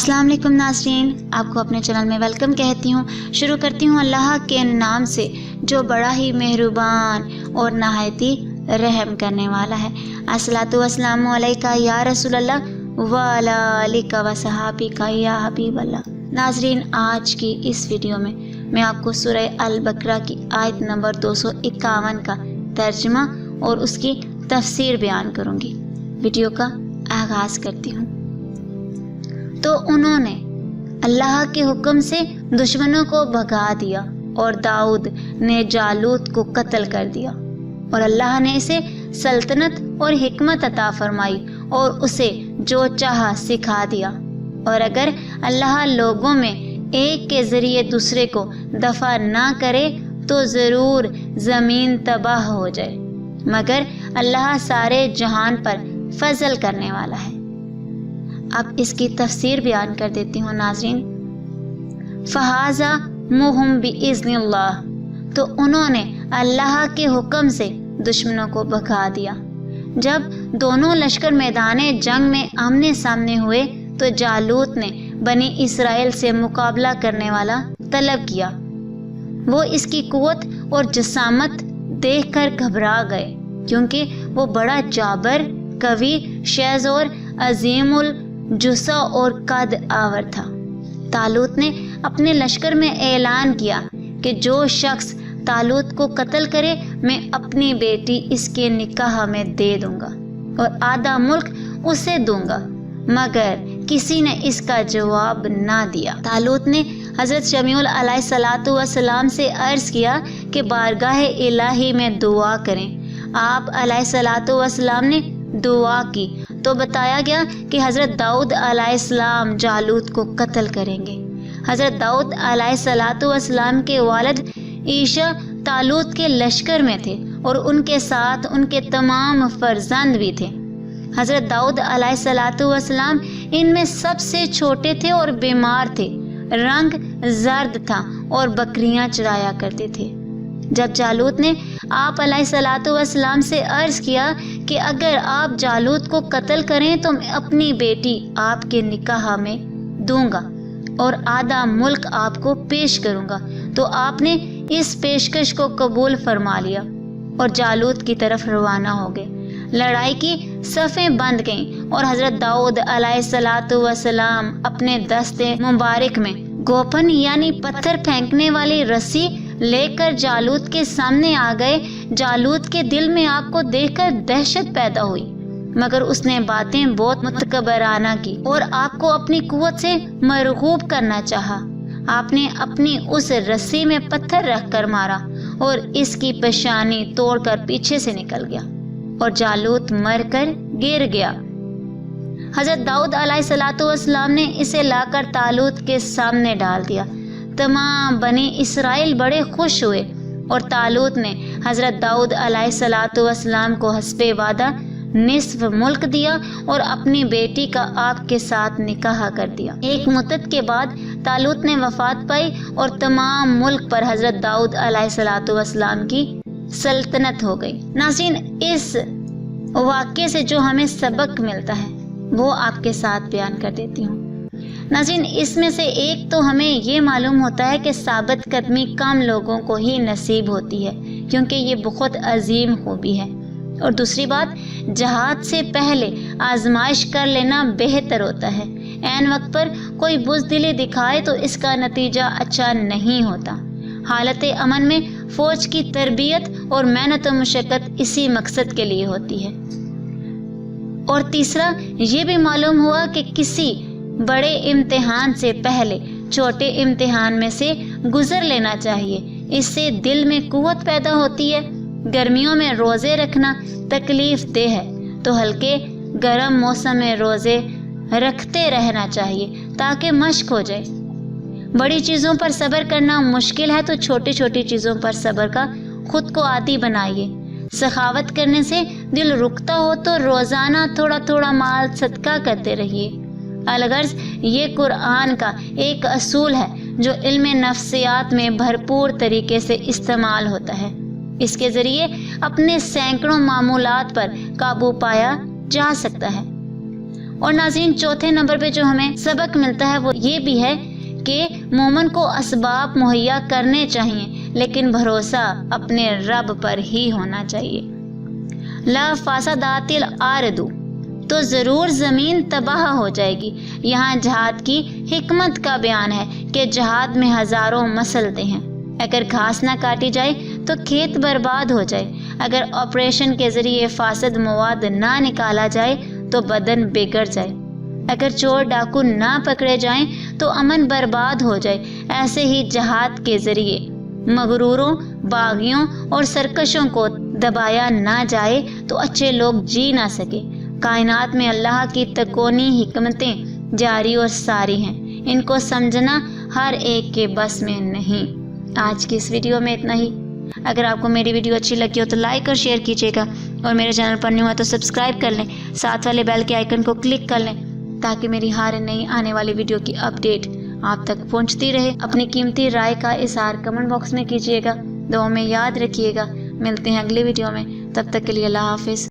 अस्सलाम वालेकुम नाज़रीन, आपको अपने चैनल में वेलकम कहती हूँ। शुरू करती हूँ अल्लाह के नाम से जो बड़ा ही मेहरबान और नहायती रहम करने वाला है। अस्सलातु वस्सलामु अलैका या रसूल अल्लाह व अला आलिका व सहाबिका या हबीब अल्लाह। नाज़रीन, आज की इस वीडियो में मैं आपको सूरह अल बकरा की आयत नंबर 251 का तर्जुमा और उसकी तफसीर बयान करूँगी। वीडियो का आगाज़ करती हूँ। तो उन्होंने अल्लाह के हुक्म से दुश्मनों को भगा दिया और दाऊद ने जालूत को कत्ल कर दिया और अल्लाह ने इसे सल्तनत और हिकमत अता फरमाई और उसे जो चाहा सिखा दिया। और अगर अल्लाह लोगों में एक के ज़रिए दूसरे को दफ़ा ना करे तो ज़रूर ज़मीन तबाह हो जाए, मगर अल्लाह सारे जहान पर फजल करने वाला है। अब इसकी तफसीर बयान कर देती हूँ नाज़रीन। फ़हाज़ा मुहुम बिइज़्निल्लाह, तो उन्होंने अल्लाह के हुक्म से दुश्मनों को भगा दिया। जब दोनों लश्कर मैदाने जंग में आमने सामने हुए तो जालूत ने बनी इसराइल से मुकाबला करने वाला तलब किया। वो इसकी कुव्वत और जसामत देखकर घबरा गए, क्योंकि वो बड़ा जाबर, कवि, शेज और अजीमुल जुस्सा और कद आवर था। तालूत ने अपने लश्कर में ऐलान किया कि जो शख्स तालूत को कत्ल करे मैं अपनी बेटी इसके निकाह में दे दूंगा और आधा मुल्क उसे दूंगा, मगर किसी ने इसका जवाब ना दिया। तालूत ने हज़रत शमीउल अलैहिस्सलातु वस्सलाम से अर्ज़ किया कि बारगाह इलाही में दुआ करें। आप अलैहिस्सलातु वस्सलाम ने दुआ की तो बताया गया कि हज़रत दाऊद अलैहिस्सलाम जालूत को कत्ल करेंगे। हज़रत दाऊद अलैहिस्सलातु वस्सलाम के वालिद ईशा तालूत के लश्कर में थे और उनके साथ उनके तमाम फर्जंद भी थे। हज़रत दाऊद अलैहिस्सलातु वस्सलाम इनमें सबसे छोटे थे और बीमार थे। रंग जर्द था और बकरियां चराया करते थे। जब जालूत ने आप अलैहिस्सलातु वस्सलाम से अर्ज़ किया कि अगर आप जालूत को कत्ल करें तो मैं अपनी बेटी आपके निकाह में दूंगा और आधा मुल्क आपको पेश करूंगा, तो आपने इस पेशकश को कबूल फरमा लिया और जालूत की तरफ रवाना हो गए। लड़ाई की सफ़ें बंध गईं और हज़रत दाऊद अलैहिस्सलातु वस्सलाम अपने दस्ते मुबारक में गोफन यानी पत्थर फेंकने वाली रस्सी लेकर जालूत के सामने आ गए। जालूत के दिल में आपको देखकर दहशत पैदा हुई, मगर उसने बातें बहुत मुतकबराना की और आपको अपनी कुव्वत से मरगूब करना चाहा। आपने अपनी उस रस्सी में पत्थर रखकर मारा और इसकी पेशानी तोड़कर पीछे से निकल गया और जालूत मरकर गिर गया। हज़रत दाऊद अलैहिस्सलातु वस्सलाम ने इसे लाकर तालूत के सामने डाल दिया। तमाम बनी इसराइल बड़े खुश हुए और तालूत ने हज़रत दाऊद अलैहिस्सलातु वस्सलाम को हस्बे वादा निस्फ मुल्क दिया और अपनी बेटी का आपके साथ निकाह कर दिया। एक मुद्दत के बाद तालूत ने वफात पाई और तमाम मुल्क पर हज़रत दाऊद अलैहिस्सलातु वस्सलाम की सल्तनत हो गई। नाज़रीन, इस वाक़े से जो हमें सबक मिलता है वो आपके साथ बयान कर देती हूँ। नाज़रीन, इसमें से एक तो हमें ये मालूम होता है कि साबित कदमी कम लोगों को ही नसीब होती है, क्योंकि ये बहुत अजीम खूबी है। और दूसरी बात, जहाद से पहले आजमाइश कर लेना बेहतर होता है। ऐन वक्त पर कोई बुज़दिली दिखाए तो इसका नतीजा अच्छा नहीं होता। हालत अमन में फ़ौज की तरबियत और मेहनत व मशक्क़त इसी मकसद के लिए होती है। और तीसरा, ये भी मालूम हुआ कि किसी बड़े इम्तिहान से पहले छोटे इम्तिहान में से गुजर लेना चाहिए। इससे दिल में कुव्वत पैदा होती है। गर्मियों में रोज़े रखना तकलीफ देह है तो हल्के गर्म मौसम में रोज़े रखते रहना चाहिए ताकि मश्क हो जाए। बड़ी चीज़ों पर सब्र करना मुश्किल है तो छोटी छोटी चीज़ों पर सब्र का खुद को आदी बनाइए। सखावत करने से दिल रुकता हो तो रोज़ाना थोड़ा थोड़ा माल सदका करते रहिए। अलगर्ज ये कुरान का एक असूल है जो इल्म नफ्सियात में भरपूर तरीके से इस्तेमाल होता है। इसके ज़रिए अपने सैकड़ों मामूलात पर काबू पाया जा सकता है। اور ناظرین چوتھے نمبر پہ جو ہمیں سبق ملتا ہے وہ یہ بھی ہے کہ مومن کو اسباب مہیا کرنے چاہیے لیکن بھروسہ اپنے رب پر ہی ہونا چاہیے۔ لا فسادات الارض، تو ضرور زمین تباہ ہو جائے گی۔ یہاں جہاد کی حکمت کا بیان ہے کہ جہاد میں ہزاروں مسئلے ہیں۔ اگر گھاس نہ کاٹی جائے تو کھیت برباد ہو جائے، اگر آپریشن کے ذریعے فاسد مواد نہ نکالا جائے تو بدن بگڑ جائے، اگر چور ڈاکو نہ پکڑے جائیں تو امن برباد ہو جائے۔ ایسے ہی جہاد کے ذریعے مغروروں، باغیوں اور سرکشوں کو دبایا نہ جائے تو اچھے لوگ جی نہ سکے۔ کائنات میں اللہ کی تکونی حکمتیں جاری اور ساری ہیں، ان کو سمجھنا ہر ایک کے بس میں نہیں۔ آج کی اس ویڈیو میں اتنا ہی۔ اگر آپ کو میری ویڈیو اچھی لگی ہو تو لائک اور شیئر کیجیے گا، اور میرے چینل پر نہیں ہوا تو سبسکرائب کر لیں، ساتھ والے بیل کے آئیکن کو کلک کر لیں تاکہ میری ہر نئی آنے والی ویڈیو کی اپڈیٹ آپ تک پہنچتی رہے۔ اپنی قیمتی رائے کا اظہار کمنٹ باکس میں کیجیے گا، دعاؤں میں یاد رکھیے گا۔ ملتے ہیں اگلی ویڈیو میں، تب تک کے لیے اللہ حافظ۔